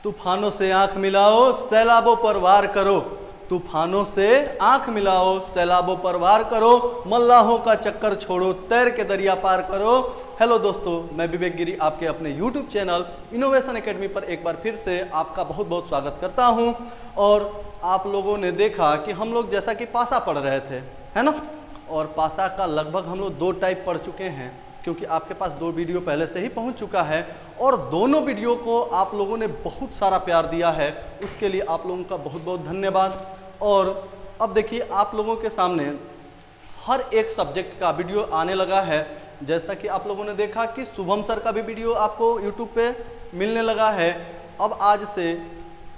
तूफानों से आंख मिलाओ, सैलाबों पर वार करो। तूफानों से आंख मिलाओ, सैलाबों पर वार करो। मल्लाहों का चक्कर छोड़ो, तैर के दरिया पार करो। हेलो दोस्तों, मैं विवेक गिरी आपके अपने यूट्यूब चैनल इनोवेशन एकेडमी पर एक बार फिर से आपका बहुत बहुत स्वागत करता हूं। और आप लोगों ने देखा कि हम लोग जैसा कि पासा पढ़ रहे थे, है ना, और पासा का लगभग हम लोग 2 टाइप पढ़ चुके हैं, क्योंकि आपके पास 2 वीडियो पहले से ही पहुंच चुका है और दोनों वीडियो को आप लोगों ने बहुत सारा प्यार दिया है, उसके लिए आप लोगों का बहुत बहुत धन्यवाद। और अब देखिए, आप लोगों के सामने हर एक सब्जेक्ट का वीडियो आने लगा है। जैसा कि आप लोगों ने देखा कि शुभम सर का भी वीडियो आपको यूट्यूब पे मिलने लगा है। अब आज से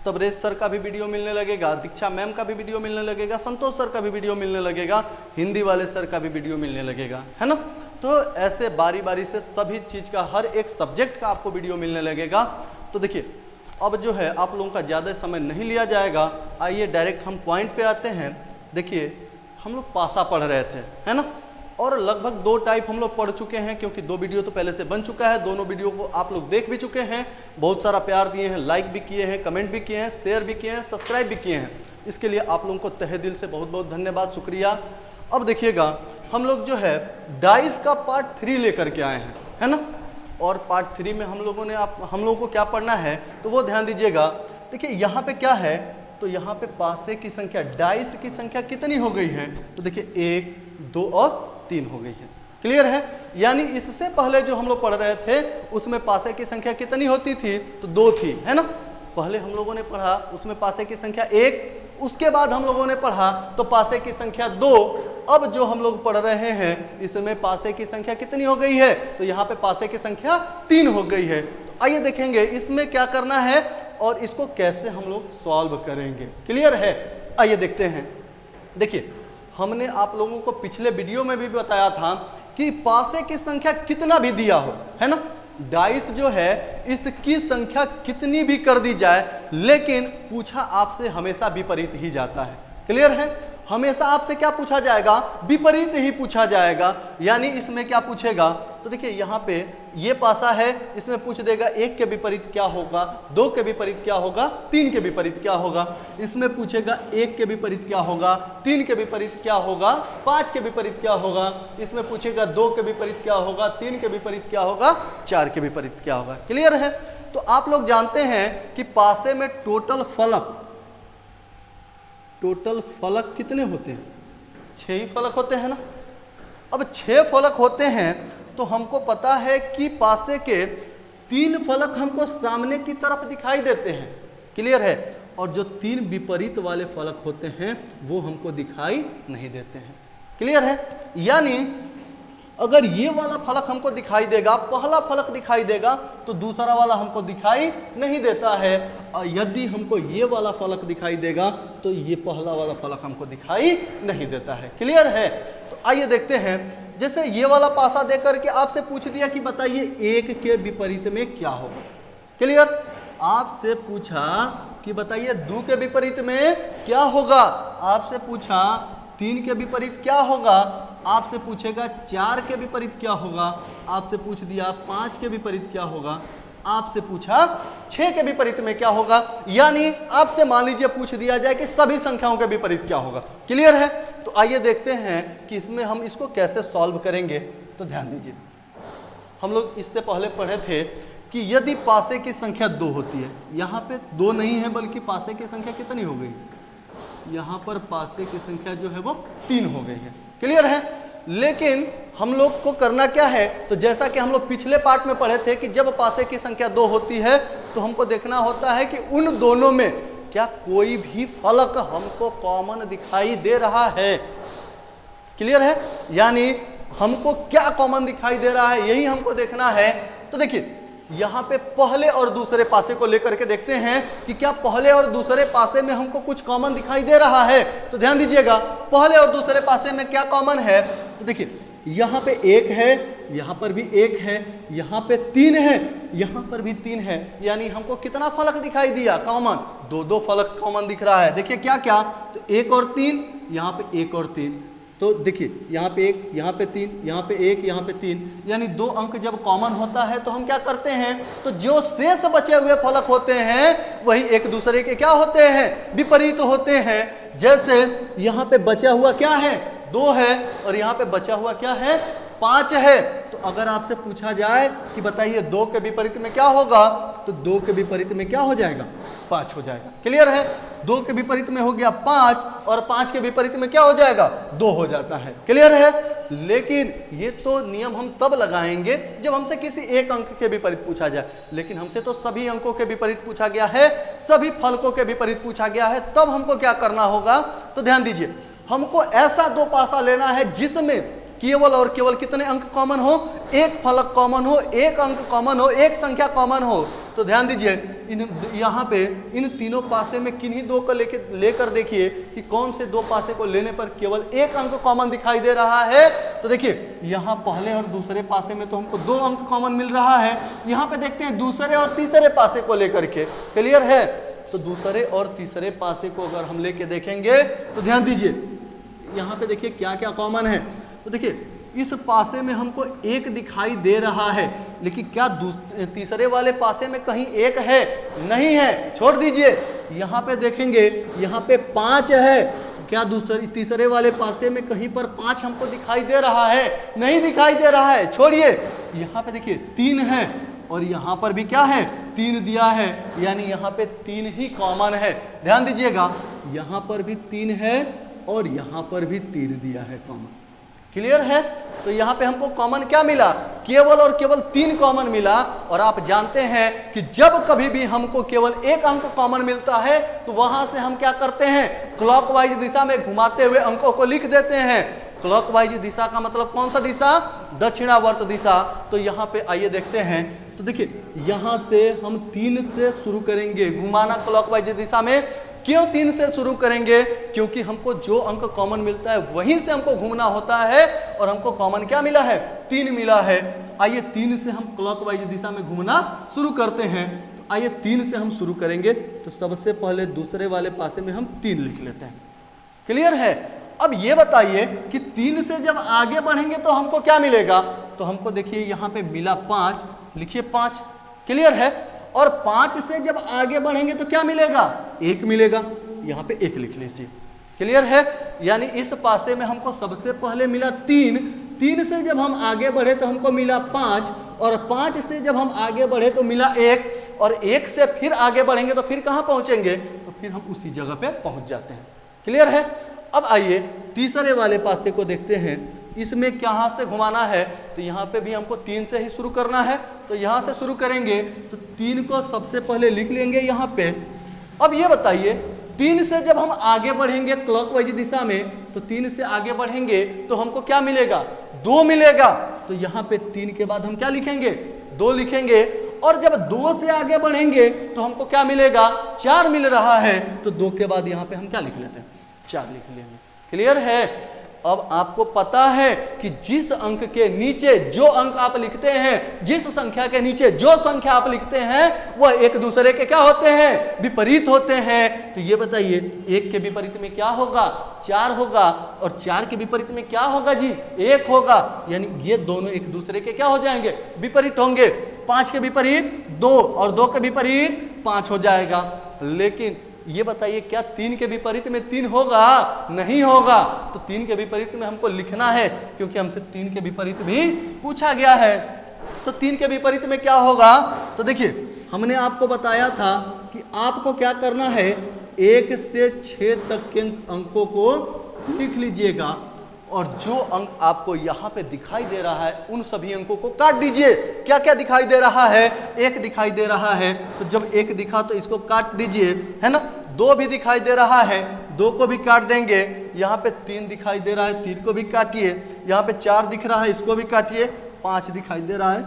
तबरेज सर का भी वीडियो मिलने लगेगा, दीक्षा मैम का भी वीडियो मिलने लगेगा, संतोष सर का भी वीडियो मिलने लगेगा, हिंदी वाले सर का भी वीडियो मिलने लगेगा, है ना। तो ऐसे बारी बारी से सभी चीज़ का, हर एक सब्जेक्ट का आपको वीडियो मिलने लगेगा। तो देखिए, अब जो है आप लोगों का ज़्यादा समय नहीं लिया जाएगा। आइए डायरेक्ट हम पॉइंट पे आते हैं। देखिए, हम लोग पासा पढ़ रहे थे, है ना, और लगभग 2 टाइप हम लोग पढ़ चुके हैं, क्योंकि 2 वीडियो तो पहले से बन चुका है। दोनों वीडियो को आप लोग देख भी चुके हैं, बहुत सारा प्यार दिए हैं, लाइक भी किए हैं, कमेंट भी किए हैं, शेयर भी किए हैं, सब्सक्राइब भी किए हैं। इसके लिए आप लोगों को तहे दिल से बहुत बहुत धन्यवाद, शुक्रिया। अब देखिएगा, हम लोग जो है डाइस का पार्ट 3 लेकर के आए हैं, है ना, और पार्ट 3 में हम लोगों को क्या पढ़ना है तो वो ध्यान दीजिएगा। देखिए यहाँ पे क्या है, तो यहाँ पे पासे की संख्या, डाइस की संख्या कितनी हो गई है, तो देखिए 1, 2 और 3 हो गई है। क्लियर है। यानी इससे पहले जो हम लोग पढ़ रहे थे उसमें पासे की संख्या कितनी होती थी, तो 2 थी, है ना। पहले हम लोगों ने पढ़ा उसमें पासे की संख्या 1, उसके बाद हम लोगों ने पढ़ा तो पासे की संख्या 2। अब जो हम लोग पढ़ रहे हैं इसमें पासे की संख्या कितनी हो गई है, तो यहाँ पे पासे की संख्या 3 हो गई है। तो आइए देखेंगे इसमें क्या करना है और इसको कैसे हम लोग सॉल्व करेंगे। क्लियर है, आइए देखते हैं। देखिए, हमने आप लोगों को पिछले वीडियो में भी बताया था कि पासे की संख्या कितना भी दिया हो, है ना, डाइस जो है इसकी संख्या कितनी भी कर दी जाए, लेकिन पूछा आपसे हमेशा विपरीत ही जाता है। क्लियर है, हमेशा आपसे क्या पूछा जाएगा, विपरीत ही पूछा जाएगा। यानी इसमें क्या पूछेगा, तो देखिए यहाँ पे ये पासा है, इसमें पूछ देगा 1 के विपरीत क्या होगा, 2 के विपरीत क्या होगा, 3 के विपरीत क्या होगा। इसमें पूछेगा 1 के विपरीत क्या होगा, 3 के विपरीत क्या होगा, 5 के विपरीत क्या होगा। इसमें पूछेगा 2 के विपरीत क्या होगा, 3 के विपरीत क्या होगा, 4 के विपरीत क्या होगा। क्लियर है। तो आप लोग जानते हैं कि पासे में टोटल फलक कितने होते हैं, 6 ही फलक होते हैं ना। अब 6 फलक होते हैं तो हमको पता है कि पासे के 3 फलक हमको सामने की तरफ दिखाई देते हैं। क्लियर है। और जो 3 विपरीत वाले फलक होते हैं वो हमको दिखाई नहीं देते हैं। क्लियर है। यानी अगर ये वाला फलक हमको दिखाई देगा, पहला फलक दिखाई देगा, तो दूसरा वाला हमको दिखाई नहीं देता है। और यदि हमको ये वाला फलक दिखाई देगा तो ये पहला वाला फलक हमको दिखाई नहीं देता है। क्लियर है। तो आइए देखते हैं। जैसे ये वाला पासा देकर के आपसे पूछ दिया कि बताइए 1 के विपरीत में क्या होगा। क्लियर। आपसे पूछा कि बताइए 2 के विपरीत में क्या होगा, आपसे पूछा 3 के विपरीत क्या होगा, आपसे पूछेगा 4 के विपरीत क्या होगा, आपसे पूछ दिया 5 के विपरीत क्या होगा, आपसे पूछा 6 के विपरीत में क्या होगा। यानी आपसे मान लीजिए पूछ दिया जाए कि सभी संख्याओं के विपरीत क्या होगा। क्लियर है। तो आइए देखते हैं कि इसमें हम इसको कैसे सॉल्व करेंगे। तो ध्यान दीजिए, हम लोग इससे पहले पढ़े थे कि यदि पासे की संख्या 2 होती है, यहाँ पे 2 नहीं है बल्कि पासे की संख्या कितनी हो गई, यहाँ पर पासे की संख्या जो है वो 3 हो गई है। क्लियर है। लेकिन हम लोग को करना क्या है, तो जैसा कि हम लोग पिछले पार्ट में पढ़े थे कि जब पासे की संख्या 2 होती है तो हमको देखना होता है कि उन दोनों में क्या कोई भी फलक हमको कॉमन दिखाई दे रहा है। क्लियर है। यानी हमको क्या कॉमन दिखाई दे रहा है, यही हमको देखना है। तो देखिए यहाँ पे पहले और दूसरे पासे को लेकर के देखते हैं कि क्या पहले और दूसरे पासे में हमको कुछ कॉमन दिखाई दे रहा है। तो ध्यान दीजिएगा, पहले और दूसरे पासे में क्या कॉमन है, तो देखिए यहाँ पे 1 है, यहाँ पर भी 1 है, यहाँ पे 3 है, यहाँ पर भी 3 है। यानी हमको कितना फलक दिखाई दिया कॉमन, 2 फलक कॉमन दिख रहा है। देखिए क्या क्या, तो 1 और 3, यहाँ पे 1 और 3, तो देखिए यहाँ पे 1, यहाँ पे 3, यहाँ पे 1, यहाँ पे 3, यानी 2 अंक जब कॉमन होता है तो हम क्या करते हैं, तो जो शेष बचे हुए फलक होते हैं वही एक दूसरे के क्या होते हैं, विपरीत होते हैं। जैसे यहाँ पे बचा हुआ क्या है, 2 है, और यहाँ पे बचा हुआ क्या है, 5 है। तो अगर आपसे पूछा जाए कि बताइए 2 के विपरीत में क्या होगा, तो 2 के विपरीत में क्या हो जाएगा, 5 हो जाएगा। क्लियर है, 2 के विपरीत में हो गया 5 और 5 के विपरीत में क्या हो जाएगा, 2 हो जाता है। क्लियर है, लेकिन ये तो नियम हम तब लगाएंगे जब हमसे किसी एक अंक के विपरीत पूछा जाए, लेकिन हमसे तो सभी अंकों के विपरीत पूछा गया है, सभी फलकों के विपरीत पूछा गया है। तब हमको क्या करना होगा, तो ध्यान दीजिए, हमको ऐसा 2 पासा लेना है जिसमें केवल और केवल कितने अंक कॉमन हो, एक फलक कॉमन हो, एक अंक कॉमन हो, एक संख्या कॉमन हो। तो ध्यान दीजिए, यहाँ पे इन तीनों पासे में किन्हीं 2 को लेकर देखिए कि कौन से 2 पासे को लेने पर केवल एक अंक कॉमन दिखाई दे रहा है। तो देखिए यहाँ पहले और दूसरे पासे में तो हमको 2 अंक कॉमन मिल रहा है। यहाँ पे देखते हैं दूसरे और तीसरे पासे को लेकर के। क्लियर है, तो दूसरे और तीसरे पासे को अगर हम लेके देखेंगे तो ध्यान दीजिए यहाँ पे देखिए क्या क्या कॉमन है। तो देखिए इस पासे में हमको 1 दिखाई दे रहा है, लेकिन क्या तीसरे वाले पासे में कहीं 1 है, नहीं है, छोड़ दीजिए। यहाँ पे देखेंगे यहाँ पे 5 है, क्या तीसरे वाले पासे में कहीं पर 5 हमको दिखाई दे रहा है, नहीं दिखाई दे रहा है, छोड़िए। यहाँ पे देखिए 3 है और यहाँ पर भी क्या है, 3 दिया है, यानी यहाँ पे 3 ही कॉमन है। ध्यान दीजिएगा, यहाँ पर भी 3 है और यहाँ पर भी 3 दिया है कॉमन। क्लियर है, तो यहाँ पे हमको कॉमन क्या मिला, केवल और केवल 3 कॉमन मिला। और आप जानते हैं कि जब कभी भी हमको केवल एक अंक कॉमन मिलता है तो वहां से हम क्या करते हैं, क्लॉकवाइज दिशा में घुमाते हुए अंकों को लिख देते हैं। क्लॉकवाइज दिशा का मतलब कौन सा दिशा, दक्षिणावर्त दिशा। तो यहाँ पे आइए देखते हैं, तो देखिए यहाँ से हम 3 से शुरू करेंगे घुमाना क्लॉकवाइज दिशा में। क्यों 3 से शुरू करेंगे, क्योंकि हमको जो अंक कॉमन मिलता है वहीं से हमको घूमना होता है, और हमको कॉमन क्या मिला है, 3 मिला है। आइए 3 से हम क्लॉकवाइज दिशा में घूमना शुरू करते हैं। तो आइए 3 से हम शुरू करेंगे, तो सबसे पहले दूसरे वाले पासे में हम 3 लिख लेते हैं। क्लियर है, अब ये बताइए कि 3 से जब आगे बढ़ेंगे तो हमको क्या मिलेगा, तो हमको देखिए यहाँ पे मिला 5, लिखिए 5। क्लियर है, और 5 से जब आगे बढ़ेंगे तो क्या मिलेगा, 1 मिलेगा, यहाँ पे 1 लिख लीजिए। क्लियर है, यानी इस पासे में हमको सबसे पहले मिला 3, 3 से जब हम आगे बढ़े तो हमको मिला 5, और 5 से जब हम आगे बढ़े तो मिला 1, और 1 से फिर आगे बढ़ेंगे तो फिर कहाँ पहुंचेंगे, तो फिर हम उसी जगह पे पहुंच जाते हैं। क्लियर है, अब आइए तीसरे वाले पासे को देखते हैं, इसमें कहाँ से घुमाना है, तो यहाँ पे भी हमको 3 से ही शुरू करना है। तो यहाँ से शुरू करेंगे तो 3 को सबसे पहले लिख लेंगे यहाँ पे। अब ये बताइए 3 से जब हम आगे बढ़ेंगे क्लॉकवाइज दिशा में, तो 3 से आगे बढ़ेंगे तो हमको क्या मिलेगा, 2 मिलेगा। तो यहाँ पे 3 के बाद हम क्या लिखेंगे, 2 लिखेंगे। और जब 2 से आगे बढ़ेंगे तो हमको क्या मिलेगा, 4 मिल रहा है। तो 2 के बाद यहाँ पे हम क्या लिख लेते हैं, 4 लिख लेंगे। क्लियर है, अब आपको पता है कि जिस अंक के नीचे जो अंक आप लिखते हैं, जिस संख्या के नीचे जो संख्या आप लिखते हैं, वह एक दूसरे के क्या होते हैं, विपरीत होते हैं। तो ये बताइए 1 के विपरीत में क्या होगा, 4 होगा, और 4 के विपरीत में क्या होगा जी, 1 होगा, यानी ये दोनों एक दूसरे के क्या हो जाएंगे, विपरीत होंगे। 5 के विपरीत 2 और 2 के विपरीत 5 हो जाएगा। लेकिन ये बताइए क्या 3 के विपरीत में 3 होगा, नहीं होगा। तो 3 के विपरीत में हमको लिखना है, क्योंकि हमसे 3 के विपरीत भी पूछा गया है। तो 3 के विपरीत में क्या होगा, तो देखिए हमने आपको बताया था कि आपको क्या करना है, 1 से 6 तक के अंकों को लिख लीजिएगा, और जो अंक आपको यहाँ पे दिखाई दे रहा है उन सभी अंकों को काट दीजिए। क्या क्या दिखाई दे रहा है, 1 दिखाई दे रहा है, तो जब 1 दिखा तो इसको काट दीजिए, है ना। 2 भी दिखाई दे रहा है, 2 को भी काट देंगे। यहाँ पे 3 दिखाई दे रहा है, 3 को भी काटिए। यहाँ पे 4 दिख रहा है, इसको भी काटिए। 5 दिखाई दे रहा है,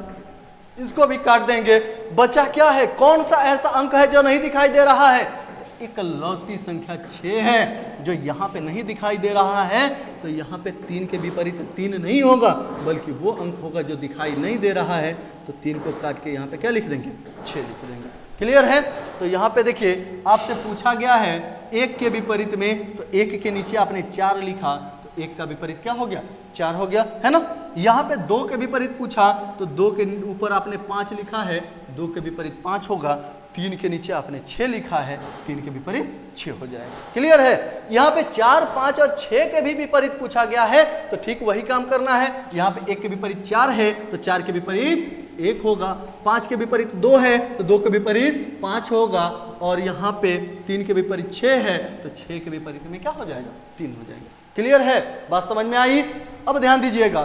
इसको भी काट देंगे। बचा क्या है, कौन सा ऐसा अंक है जो नहीं दिखाई दे रहा है, इकलौती संख्या 6 है जो यहाँ पे नहीं दिखाई दे रहा है। तो यहाँ पे 3 के विपरीत 3 नहीं होगा, बल्कि वो अंक होगा जो दिखाई नहीं दे रहा है। तो 3 को काट के यहाँ पे क्या लिख देंगे, 6 लिख देंगे। क्लियर है, तो यहाँ पे देखिए आपसे पूछा गया है 1 के विपरीत में, तो 1 के नीचे आपने 4 लिखा, तो 1 का विपरीत क्या हो गया, 4 हो गया, है ना। यहाँ पे 2 के विपरीत पूछा तो 2 के ऊपर आपने 5 लिखा है, 2 के विपरीत 5 होगा। 3 के नीचे आपने 6 लिखा है, 3 के विपरीत 6 हो जाएगा। क्लियर है। यहाँ पे 4, 5 और 6 के भी विपरीत पूछा गया है तो ठीक वही काम करना है। यहाँ पे 1 के विपरीत 4 है तो 4 के विपरीत 1 होगा, 5 के विपरीत 2 है तो 2 के विपरीत 5 होगा, और यहाँ पे 3 के विपरीत 6 है तो 6 के विपरीत में क्या हो जाएगा, 3 हो जाएगा। क्लियर है, बात समझ में आई। अब ध्यान दीजिएगा,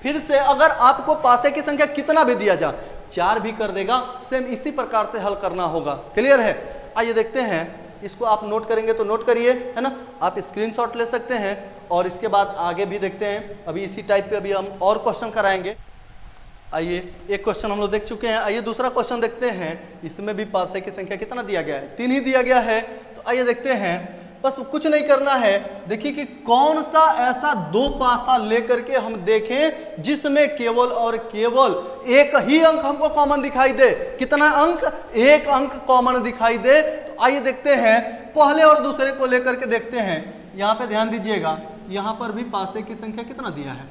फिर से अगर आपको पासे की संख्या कितना भी दिया जाए, 4 भी कर देगा, सेम इसी प्रकार से हल करना होगा। क्लियर है। आइए देखते हैं, इसको आप नोट करेंगे तो नोट करिए, है ना, आप स्क्रीनशॉट ले सकते हैं और इसके बाद आगे भी देखते हैं। अभी इसी टाइप पे अभी हम और क्वेश्चन कराएंगे। आइए, एक क्वेश्चन हम लोग देख चुके हैं, आइए दूसरा क्वेश्चन देखते हैं। इसमें भी पासे की संख्या कितना दिया गया है, 3 ही दिया गया है। तो आइए देखते हैं, बस कुछ नहीं करना है। देखिए कि कौन सा ऐसा 2 पासा लेकर के हम देखें जिसमें केवल और केवल एक ही अंक हमको कॉमन दिखाई दे। कितना अंक, 1 अंक कॉमन दिखाई दे। तो आइए देखते हैं, पहले और दूसरे को लेकर के देखते हैं। यहाँ पे ध्यान दीजिएगा, यहाँ पर भी पासे की संख्या कितना दिया है,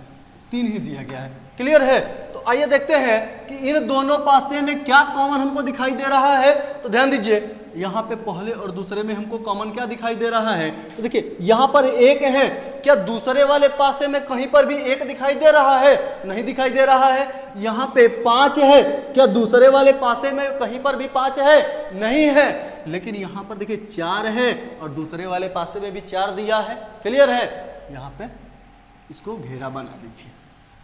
3 ही दिया गया है। क्लियर है। तो आइए देखते हैं कि इन दोनों पासे में क्या कॉमन हमको दिखाई दे रहा है। तो ध्यान दीजिए, यहाँ पे पहले और दूसरे में हमको कॉमन क्या दिखाई दे रहा है। तो देखिए यहाँ पर 1 है, क्या दूसरे वाले पासे में कहीं पर भी 1 दिखाई दे रहा है, नहीं दिखाई दे रहा है। यहाँ पे 5 है, क्या दूसरे वाले पासे में कहीं पर भी 5 है, नहीं है। लेकिन यहाँ पर देखिए 4 है और दूसरे वाले पासे में भी 4 दिया है। क्लियर है। यहाँ पे इसको घेरा बना लीजिए।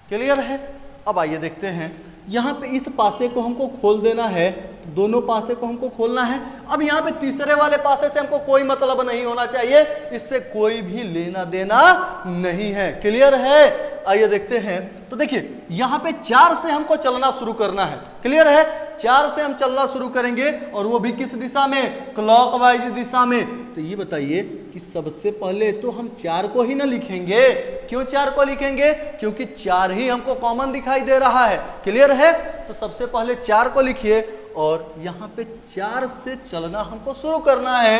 क्लियर है। अब आइए देखते हैं, यहाँ पे इस पासे को हमको खोल देना है, तो दोनों पासे को हमको खोलना है। अब यहाँ पे तीसरे वाले पासे से हमको कोई मतलब नहीं होना चाहिए, इससे कोई भी लेना देना नहीं है। क्लियर है। आइए देखते हैं, तो देखिए यहाँ पे 4 से हमको चलना शुरू करना है। क्लियर है। 4 से हम चलना शुरू करेंगे और वो भी किस दिशा में, क्लॉकवाइज दिशा में। तो ये बताइए कि सबसे पहले तो हम 4 को ही ना लिखेंगे। क्यों 4 को लिखेंगे, क्योंकि 4 ही हमको कॉमन दिखाई दे रहा है। क्लियर है। तो सबसे पहले 4 को लिखिए और यहाँ पे 4 से चलना हमको शुरू करना है।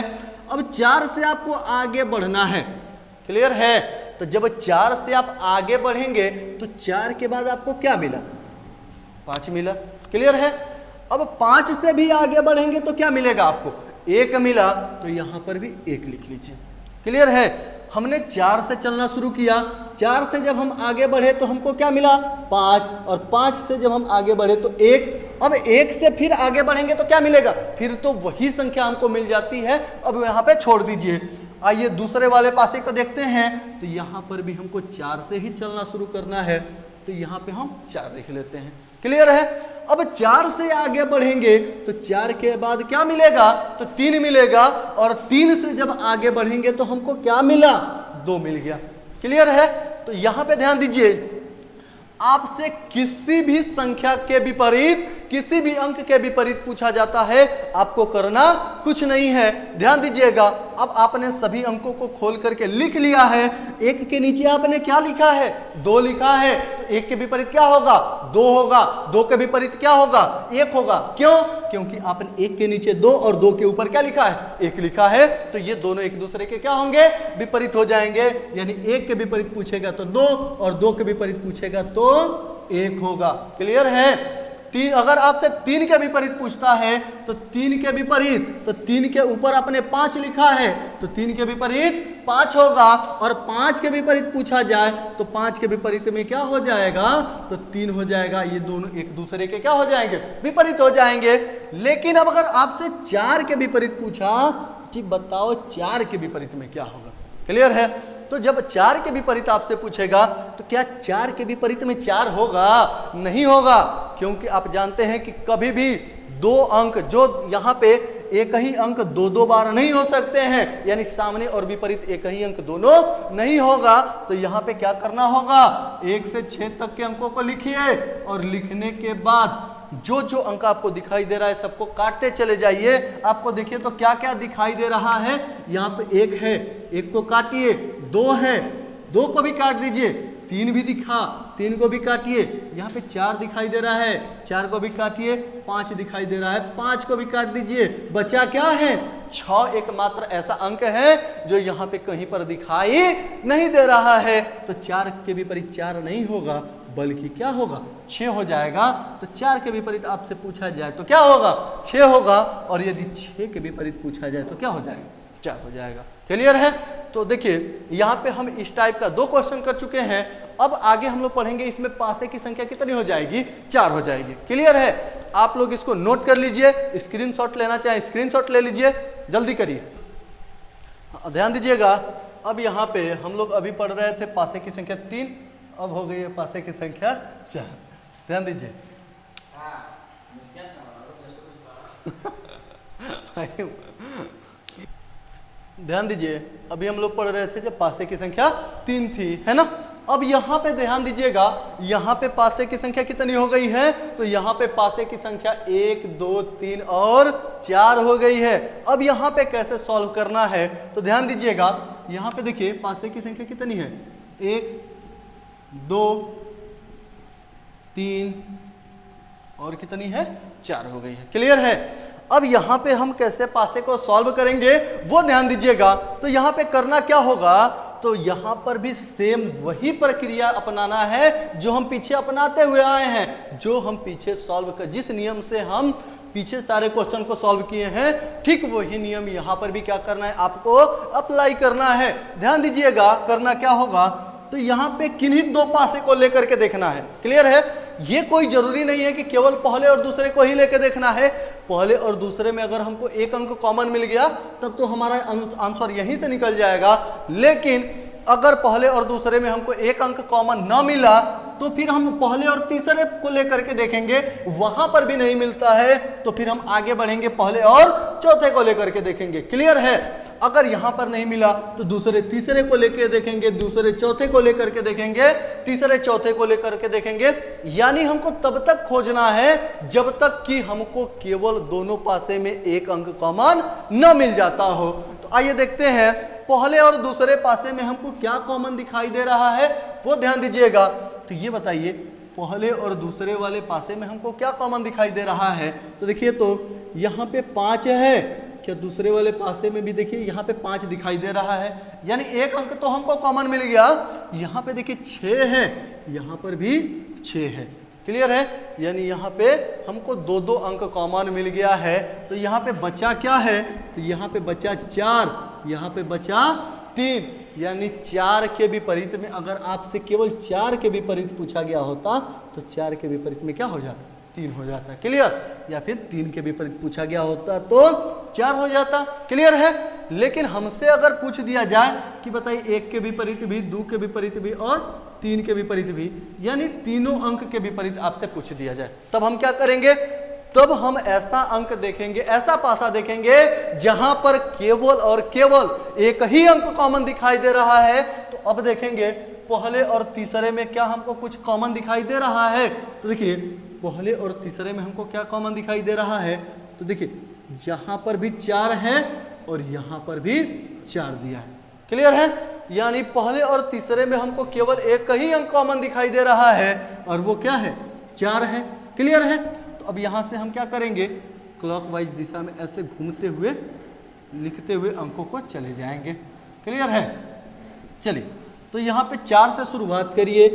अब 4 से आपको आगे बढ़ना है। क्लियर है। तो जब 4 से आप आगे बढ़ेंगे तो 4 के बाद आपको क्या मिला, 5 मिला। क्लियर है। अब 5 से भी आगे बढ़ेंगे तो क्या मिलेगा आपको, 1 मिला। तो यहाँ पर भी 1 लिख लीजिए। क्लियर है। हमने 4 से चलना शुरू किया, 4 से जब हम आगे बढ़े तो हमको क्या मिला, 5, और 5 से जब हम आगे बढ़े तो 1। अब 1 से फिर आगे बढ़ेंगे तो क्या मिलेगा, फिर तो वही संख्या हमको मिल जाती है। अब यहाँ पे छोड़ दीजिए। आइए दूसरे वाले पासे को देखते हैं। तो यहाँ पर भी हमको 4 से ही चलना शुरू करना है, तो यहाँ पे हम 4 लिख लेते हैं। क्लियर है। अब 4 से आगे बढ़ेंगे तो 4 के बाद क्या मिलेगा, तो 3 मिलेगा, और 3 से जब आगे बढ़ेंगे तो हमको क्या मिला, 2 मिल गया। क्लियर है। तो यहां पे ध्यान दीजिए, आपसे किसी भी संख्या के विपरीत, किसी भी अंक के विपरीत पूछा जाता है, आपको करना कुछ नहीं है। ध्यान दीजिएगा, अब आपने सभी अंकों को खोल करके लिख लिया है। 1 के नीचे आपने क्या लिखा है, 2 लिखा है। तो 1 के विपरीत क्या होगा, 2 होगा। 2 के विपरीत क्या होगा, 1 होगा। क्यों, क्योंकि आपने 1 के नीचे 2 और 2 के ऊपर क्या लिखा है, 1 लिखा है। तो ये दोनों एक दूसरे के क्या होंगे, विपरीत हो जाएंगे। यानी 1 के विपरीत पूछेगा तो 2 और 2 के विपरीत पूछेगा तो 1 होगा। क्लियर है। अगर आपसे 3 के विपरीत पूछता है तो 3 के विपरीत, तो 3 के ऊपर आपने 5 लिखा है तो 3 के विपरीत 5 होगा। और 5 के विपरीत पूछा जाए तो 5 के विपरीत में क्या हो जाएगा, तो 3 हो जाएगा। ये दोनों एक दूसरे के क्या हो जाएंगे, विपरीत हो जाएंगे। लेकिन अब अगर आपसे 4 के विपरीत पूछा कि बताओ 4 के विपरीत में क्या होगा। क्लियर है। तो जब 4 के विपरीत आपसे पूछेगा तो क्या 4 के विपरीत में 4 होगा, नहीं होगा। क्योंकि आप जानते हैं कि कभी भी 2 अंक, जो यहाँ पे एक ही अंक 2-2 बार नहीं हो सकते हैं, यानी सामने और विपरीत एक ही अंक दोनों नहीं होगा। तो यहाँ पे क्या करना होगा, 1 से 6 तक के अंकों को लिखिए और लिखने के बाद जो जो अंक आपको दिखाई दे रहा है सबको काटते चले जाइए। आपको देखिए तो क्या क्या दिखाई दे रहा है, यहाँ पे 1 है, 1 को काटिए। 2 है, 2 को भी काट दीजिए। 3 भी दिखा, 3 को भी काटिए। यहाँ पे 4 दिखाई दे रहा है, 4 को भी काटिए। 5 दिखाई दे रहा है, 5 को भी काट दीजिए। बचा क्या है, 6 एकमात्र ऐसा अंक है जो यहाँ पे कहीं पर दिखाई नहीं दे रहा है। तो 4 के विपरीत 4 नहीं होगा बल्कि क्या होगा 6 हो जाएगा। तो 4 के विपरीत आपसे पूछा जाए तो क्या होगा 6 होगा, और यदि 6 के विपरीत पूछा जाए तो क्या हो जाएगा 4 हो जाएगा। क्लियर है। तो देखिए यहाँ पे हम इस टाइप का 2 क्वेश्चन कर चुके हैं। अब आगे हम लोग पढ़ेंगे इसमें पासे की संख्या कितनी हो जाएगी 4 हो जाएगी। क्लियर है। आप लोग इसको नोट कर लीजिए, स्क्रीनशॉट लेना चाहे स्क्रीनशॉट ले लीजिए, जल्दी करिए। ध्यान दीजिएगा, अब यहाँ पे हम लोग अभी पढ़ रहे थे पासे की संख्या 3, अब हो गई है पासे की संख्या 4। ध्यान दीजिए। ध्यान दीजिए, अभी हम लोग पढ़ रहे थे जब पासे की संख्या 3 थी, है ना। अब यहाँ पे ध्यान दीजिएगा, यहाँ पे पासे की संख्या कितनी हो गई है, तो यहाँ पे पासे की संख्या 1 2 3 और 4 हो गई है। अब यहाँ पे कैसे सॉल्व करना है, तो ध्यान दीजिएगा, यहाँ पे देखिए पासे की संख्या कितनी है 1 2 3 और कितनी है 4 हो गई है। क्लियर है। अब यहाँ पे हम कैसे पासे को सॉल्व करेंगे वो ध्यान दीजिएगा। तो यहाँ पे करना क्या होगा, तो यहाँ पर भी सेम वही प्रक्रिया अपनाना है जो हम पीछे अपनाते हुए आए हैं, जो हम पीछे सॉल्व कर, जिस नियम से हम पीछे सारे क्वेश्चन को सॉल्व किए हैं, ठीक वही नियम यहाँ पर भी क्या करना है आपको अप्लाई करना है। ध्यान दीजिएगा, करना क्या होगा, तो यहाँ पे किन्हीं 2 पासे को लेकर के देखना है। क्लियर है। ये कोई जरूरी नहीं है कि केवल पहले और दूसरे को ही लेकर देखना है। पहले और दूसरे में अगर हमको एक अंक कॉमन मिल गया तब तो हमारा आंसर यहीं से निकल जाएगा। लेकिन अगर पहले और दूसरे में हमको एक अंक कॉमन ना मिला तो फिर हम पहले और तीसरे को लेकर के देखेंगे, वहां पर भी नहीं मिलता है तो फिर हम आगे बढ़ेंगे, पहले और चौथे को लेकर के देखेंगे। क्लियर है। अगर यहां पर नहीं मिला तो दूसरे तीसरे को लेकर देखेंगे, दूसरे चौथे को लेकर के देखेंगे, तीसरे चौथे को लेकर के देखेंगे। यानी हमको तब तक खोजना है जब तक कि हमको केवल दोनों पासे में एक अंक कॉमन न मिल जाता हो। तो आइए देखते हैं पहले और दूसरे पासे में हमको क्या कॉमन दिखाई दे रहा है वो ध्यान दीजिएगा। तो ये बताइए पहले और दूसरे वाले पासे में हमको क्या कॉमन दिखाई दे रहा है, तो देखिए तो यहाँ पे 5 है, क्या दूसरे वाले पासे में भी देखिए यहाँ पे 5 दिखाई दे रहा है, यानी एक अंक तो हमको कॉमन मिल गया। यहाँ पे देखिए 6 है, यहाँ पर भी 6 है। क्लियर है। यानी यहाँ पे हमको 2-2 अंक कॉमन मिल गया है। तो यहाँ पे बचा क्या है, तो यहाँ पे बचा 4, यहाँ पे बचा 3, यानी 4 के विपरीत में अगर आपसे केवल 4 के विपरीत पूछा गया होता तो 4 के विपरीत में क्या हो जाता 3 हो जाता। क्लियर। या फिर 3 के विपरीत पूछा गया होता तो 4 हो जाता। क्लियर है। लेकिन हमसे अगर पूछ दिया जाए कि बताइए 1 के विपरीत भी, 2 के विपरीत भी और 3 के विपरीत भी, यानी तीनों अंक के विपरीत आपसे पूछ दिया जाए, तब हम क्या करेंगे, तब हम ऐसा अंक देखेंगे, ऐसा पासा देखेंगे जहां पर केवल और केवल एक ही अंक कॉमन दिखाई दे रहा है। तो अब देखेंगे पहले और तीसरे में क्या हमको कुछ कॉमन दिखाई दे रहा है, तो देखिए पहले और तीसरे में हमको क्या कॉमन दिखाई दे रहा है, तो देखिए यहाँ पर भी 4 है और यहाँ पर भी 4 दिया है। क्लियर है। यानी पहले और तीसरे में हमको केवल एक ही अंक कॉमन दिखाई दे रहा है और वो क्या है 4 है। क्लियर है। तो अब यहाँ से हम क्या करेंगे, क्लॉकवाइज दिशा में ऐसे घूमते हुए लिखते हुए अंकों को चले जाएंगे। क्लियर है। चलिए तो यहाँ पे 4 से शुरुआत करिए।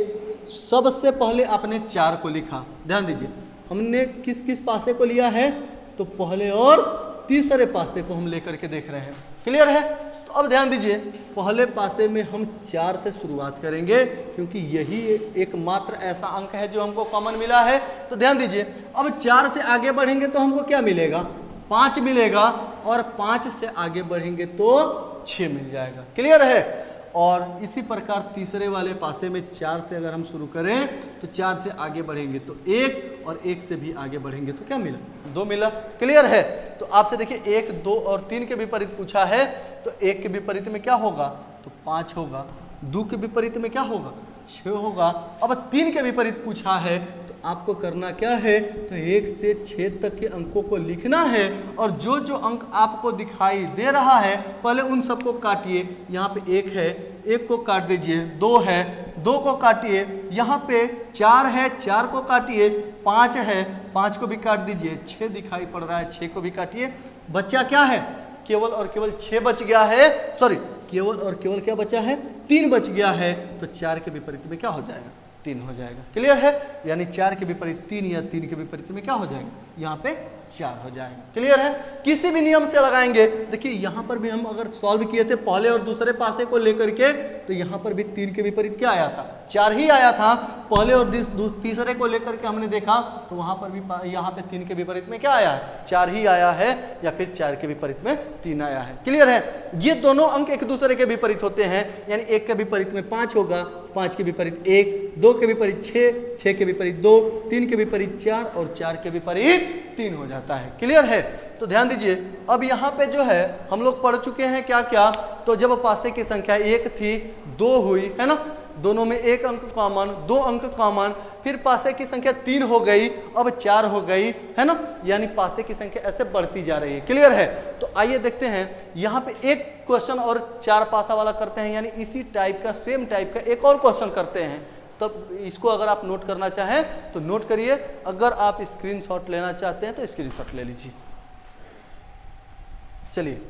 सबसे पहले आपने 4 को लिखा। ध्यान दीजिए हमने किस किस पासे को लिया है, तो पहले और तीसरे पासे को हम लेकर के देख रहे हैं। क्लियर है। तो अब ध्यान दीजिए पहले पासे में हम 4 से शुरुआत करेंगे क्योंकि यही एकमात्र ऐसा अंक है जो हमको कॉमन मिला है। तो ध्यान दीजिए अब 4 से आगे बढ़ेंगे तो हमको क्या मिलेगा, 5 मिलेगा, और 5 से आगे बढ़ेंगे तो 6 मिल जाएगा। क्लियर है। और इसी प्रकार तीसरे वाले पासे में 4 से अगर हम शुरू करें तो 4 से आगे बढ़ेंगे तो 1, और 1 से भी आगे बढ़ेंगे तो क्या मिला, 2 मिला। क्लियर है। तो आपसे देखिए 1, 2 और 3 के विपरीत पूछा है, तो 1 के विपरीत में क्या होगा, तो 5 होगा। 2 के विपरीत में क्या होगा, 6 होगा। अब 3 के विपरीत पूछा है तो आपको करना क्या है, तो 1 से 6 तक के अंकों को लिखना है, और जो जो अंक आपको दिखाई दे रहा है पहले उन सबको काटिए। यहाँ पे 1 है, 1 को काट दीजिए, 2 है, 2 को काटिए, यहाँ पे 4 है, 4 को काटिए, 5 है, 5 को भी काट दीजिए, 6 दिखाई पड़ रहा है, 6 को भी काटिए। बच्चा क्या है केवल और केवल 6 बच गया है, सॉरी केवल और केवल क्या बचा है, 3 बच गया है, तो 4 के विपरीत में क्या हो जाएगा, 3 हो जाएगा। क्लियर है, यानी 4 के विपरीत 3 या 3 के विपरीत में क्या हो जाएगा, यहाँ पे 4 हो जाएगा। क्लियर है, किसी भी नियम से लगाएंगे। देखिए यहाँ पर भी हम अगर सॉल्व किए थे पहले और दूसरे पासे को लेकर के, तो यहाँ पर भी 3 के विपरीत क्या आया था, 4 ही आया था। पहले और तीसरे को लेकर के हमने देखा तो वहां पर भी यहाँ पे 3 के विपरीत में क्या आया है, 4 ही आया है, या फिर 4 के विपरीत में 3 आया है। क्लियर है, ये दोनों अंक एक दूसरे के विपरीत होते हैं, यानी 1 के विपरीत में 5 होगा, 5 के विपरीत 1, 2 के विपरीत 6, 6 के विपरीत 2, 3 के विपरीत 4 और 4 के विपरीत 3 हो जाता है। क्लियर है, तो ध्यान दीजिए, अब यहाँ पे जो है हम लोग पढ़ चुके हैं क्या क्या, तो जब पासे की संख्या 1 थी, 2 हुई है ना, दोनों में 1 अंक कॉमन, 2 अंक कॉमन, फिर पासे की संख्या 3 हो गई, अब 4 हो गई है ना, यानी पासे की संख्या ऐसे बढ़ती जा रही है। क्लियर है, तो आइए देखते हैं यहाँ पे एक क्वेश्चन और 4 पासा वाला करते हैं, यानी इसी टाइप का, सेम टाइप का एक और क्वेश्चन करते हैं। तब इसको अगर आप नोट करना चाहें तो नोट करिए, अगर आप स्क्रीनशॉट लेना चाहते हैं तो स्क्रीनशॉट ले लीजिए। चलिए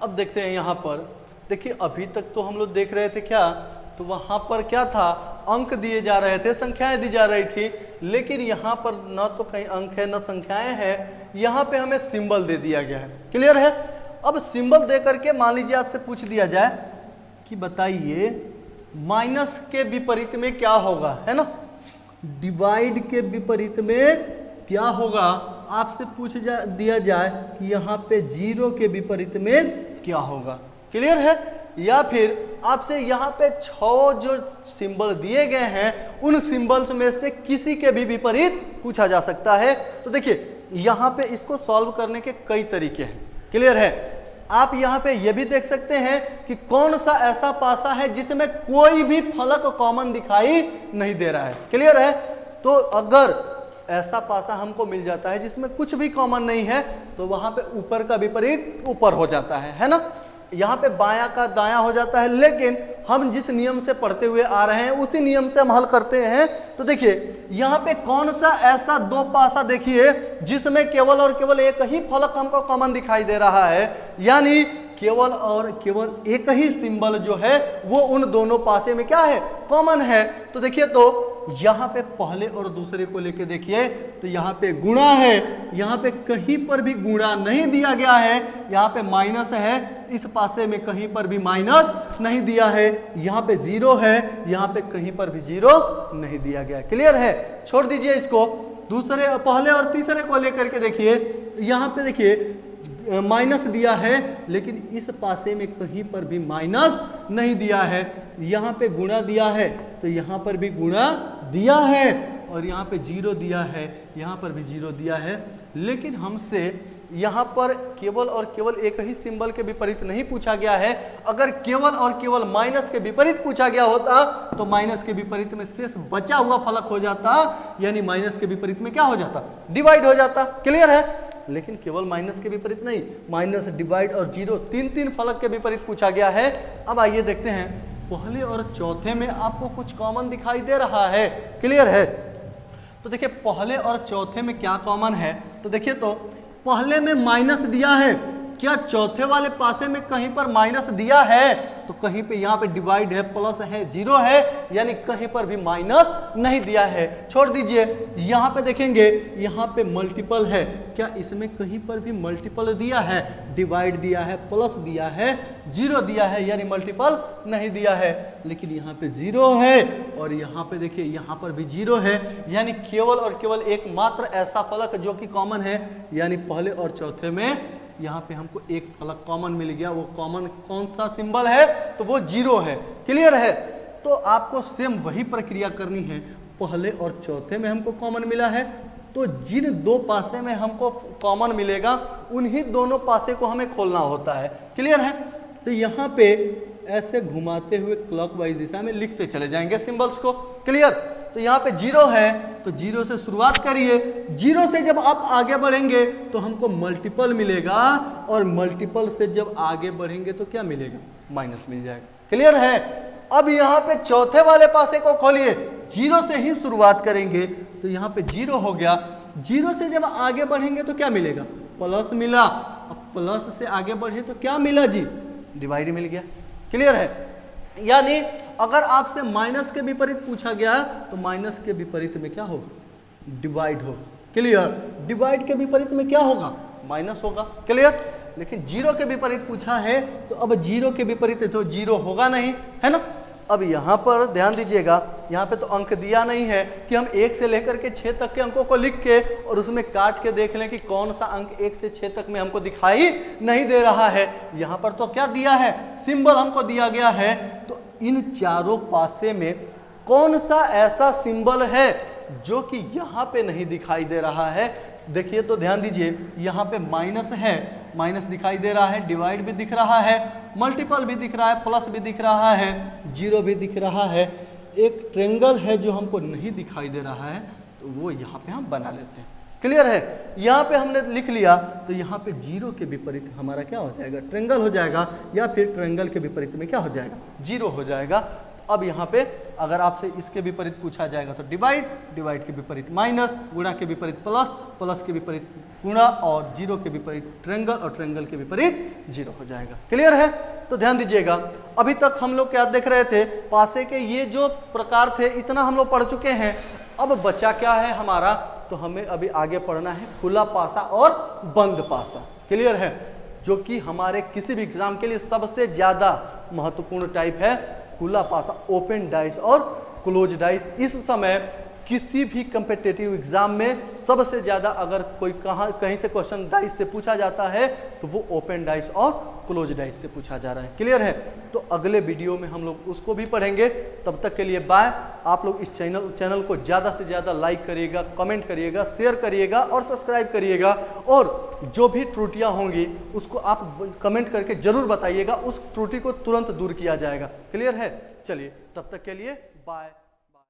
अब देखते हैं यहाँ पर, देखिए अभी तक तो हम लोग देख रहे थे क्या, तो वहाँ पर क्या था, अंक दिए जा रहे थे, संख्याएं दी जा रही थी, लेकिन यहाँ पर न तो कहीं अंक है न संख्याएं हैं, यहाँ पे हमें सिंबल दे दिया गया है। क्लियर है, अब सिंबल दे करके मान लीजिए आपसे पूछ दिया जाए कि बताइए माइनस के विपरीत में क्या होगा, है ना, डिवाइड के विपरीत में क्या होगा, आपसे पूछ दिया जाए कि यहाँ पे 0 के विपरीत में क्या होगा। क्लियर है, या फिर आपसे यहाँ पे 6 जो सिंबल दिए गए हैं उन सिंबल्स में से किसी के भी विपरीत पूछा जा सकता है। तो देखिए यहाँ पे इसको सॉल्व करने के कई तरीके हैं। क्लियर है, आप यहाँ पे ये भी देख सकते हैं कि कौन सा ऐसा पासा है जिसमें कोई भी फलक कॉमन दिखाई नहीं दे रहा है। क्लियर है, तो अगर ऐसा पासा हमको मिल जाता है जिसमें कुछ भी कॉमन नहीं है, तो वहां पे ऊपर का विपरीत ऊपर हो जाता है ना, यहाँ पे बायां का दायां हो जाता है। लेकिन हम जिस नियम से पढ़ते हुए आ रहे हैं उसी नियम से हम हल करते हैं। तो देखिए यहाँ पे कौन सा ऐसा 2 पासा देखिए जिसमें केवल और केवल एक ही फलक हमको कॉमन दिखाई दे रहा है, यानी केवल और केवल एक ही सिंबल जो है वो उन दोनों पासे में क्या है, कॉमन है। तो देखिए, तो यहाँ पे पहले और दूसरे को लेके देखिए, तो यहाँ पे गुणा है, यहाँ पे कहीं पर भी गुणा नहीं दिया गया है, यहाँ पे माइनस है, इस पासे में कहीं पर भी माइनस नहीं दिया है, यहाँ पे 0 है, यहाँ पे कहीं पर भी 0 नहीं दिया गया। क्लियर है, छोड़ दीजिए इसको, दूसरे पहले और तीसरे को लेकर के देखिए, यहाँ पे देखिए माइनस दिया है, लेकिन इस पासे में कहीं पर भी माइनस नहीं दिया है, यहाँ पे गुणा दिया है, तो यहाँ पर भी गुणा दिया है, और यहाँ पे 0 दिया है, यहाँ पर भी 0 दिया है। लेकिन हमसे यहाँ पर केवल और केवल एक ही सिंबल के विपरीत नहीं पूछा गया है। अगर केवल और केवल माइनस के विपरीत पूछा गया होता तो माइनस के विपरीत में शेष बचा हुआ फलक हो जाता, यानी माइनस के विपरीत में क्या हो जाता, डिवाइड हो जाता। क्लियर है, लेकिन केवल माइनस के विपरीत नहीं, माइनस, डिवाइड और 0 तीन फलक के विपरीत पूछा गया है। अब आइए देखते हैं, पहले और चौथे में आपको कुछ कॉमन दिखाई दे रहा है। क्लियर है, तो देखिए पहले और चौथे में क्या कॉमन है, तो देखिए, तो पहले में माइनस दिया है, क्या चौथे वाले पासे में कहीं पर माइनस दिया है, तो कहीं पे यहाँ पे डिवाइड है, प्लस है, 0 है, यानी कहीं पर भी माइनस नहीं दिया है। छोड़ दीजिए, यहाँ पे देखेंगे, यहाँ पे मल्टीपल है, क्या इसमें कहीं पर भी मल्टीपल दिया है, डिवाइड दिया है, प्लस दिया है, 0 दिया है, यानी मल्टीपल नहीं दिया है। लेकिन यहाँ पे 0 है, और यहाँ पे देखिए यहाँ पर भी 0 है, यानी केवल और केवल एकमात्र ऐसा फलक जो कि कॉमन है, यानी पहले और चौथे में यहाँ पे हमको एक फलक कॉमन मिल गया। वो कॉमन कौन सा सिंबल है, तो वो 0 है। क्लियर है, तो आपको सेम वही प्रक्रिया करनी है। पहले और चौथे में हमको कॉमन मिला है, तो जिन 2 पासे में हमको कॉमन मिलेगा उन्हीं दोनों पासे को हमें खोलना होता है। क्लियर है, तो यहाँ पे ऐसे घुमाते हुए क्लॉकवाइज दिशा में लिखते चले जाएंगे सिंबल्स को। क्लियर, तो यहाँ पे 0 है, तो 0 से शुरुआत करिए, 0 से जब आप आगे बढ़ेंगे तो हमको मल्टीपल मिलेगा, और मल्टीपल से जब आगे बढ़ेंगे तो क्या मिलेगा, माइनस मिल जाएगा। क्लियर है, अब यहाँ पे चौथे वाले पासे को खोलिए, 0 से ही शुरुआत करेंगे, तो यहाँ पे 0 हो गया, 0 से जब आगे बढ़ेंगे तो क्या मिलेगा, प्लस मिला, प्लस से आगे बढ़े तो क्या मिला जी, डिवाइड मिल गया। क्लियर है, यानी अगर आपसे माइनस के विपरीत पूछा गया तो माइनस के विपरीत में क्या होगा, डिवाइड होगा। क्लियर, डिवाइड के विपरीत में क्या होगा, माइनस होगा। क्लियर, लेकिन जीरो के विपरीत पूछा है तो अब जीरो के विपरीत तो जीरो होगा नहीं, है ना। अब यहाँ पर ध्यान दीजिएगा, यहाँ पे तो अंक दिया नहीं है कि हम 1 से लेकर के 6 तक के अंकों को लिख के और उसमें काट के देख लें कि कौन सा अंक 1 से 6 तक में हमको दिखाई नहीं दे रहा है। यहाँ पर तो क्या दिया है, सिंबल हमको दिया गया है। तो इन चारों पासे में कौन सा ऐसा सिंबल है जो कि यहाँ पे नहीं दिखाई दे रहा है। देखिए तो ध्यान दीजिए, यहाँ पे माइनस है, माइनस दिखाई दे रहा है, डिवाइड भी दिख रहा है, मल्टीपल भी दिख रहा है, प्लस भी दिख रहा है, जीरो भी दिख रहा है। एक ट्रेंगल है जो हमको नहीं दिखाई दे रहा है, तो वो यहाँ पे हम बना लेते हैं। क्लियर है, यहाँ पे हमने लिख लिया तो यहाँ पे जीरो के विपरीत हमारा क्या हो जाएगा, ट्रेंगल हो जाएगा, या फिर ट्रेंगल के विपरीत में क्या हो जाएगा, जीरो हो जाएगा। अब यहाँ पे अगर आपसे इसके विपरीत पूछा जाएगा तो डिवाइड, डिवाइड के विपरीत माइनस, गुणा के विपरीत प्लस, प्लस के विपरीत गुणा, और जीरो के विपरीत ट्रेंगल, और ट्रेंगल के विपरीत जीरो हो जाएगा। क्लियर है, तो ध्यान दीजिएगा, अभी तक हम लोग क्या देख रहे थे, पासे के ये जो प्रकार थे इतना हम लोग पढ़ चुके हैं। अब बचा क्या है हमारा, तो हमें अभी आगे पढ़ना है खुला पासा और बंद पासा। क्लियर है, जो कि हमारे किसी भी एग्जाम के लिए सबसे ज्यादा महत्वपूर्ण टाइप है, खुला पासा, ओपन डाइस और क्लोज डाइस। इस समय किसी भी कम्पिटिटिव एग्जाम में सबसे ज़्यादा अगर कोई कहीं से क्वेश्चन डाइस से पूछा जाता है तो वो ओपन डाइस और क्लोज डाइस से पूछा जा रहा है। क्लियर है, तो अगले वीडियो में हम लोग उसको भी पढ़ेंगे। तब तक के लिए बाय। आप लोग इस चैनल को ज़्यादा से ज़्यादा लाइक करिएगा, कमेंट करिएगा, शेयर करिएगा और सब्सक्राइब करिएगा, और जो भी त्रुटियाँ होंगी उसको आप कमेंट करके ज़रूर बताइएगा, उस त्रुटि को तुरंत दूर किया जाएगा। क्लियर है, चलिए तब तक के लिए बाय।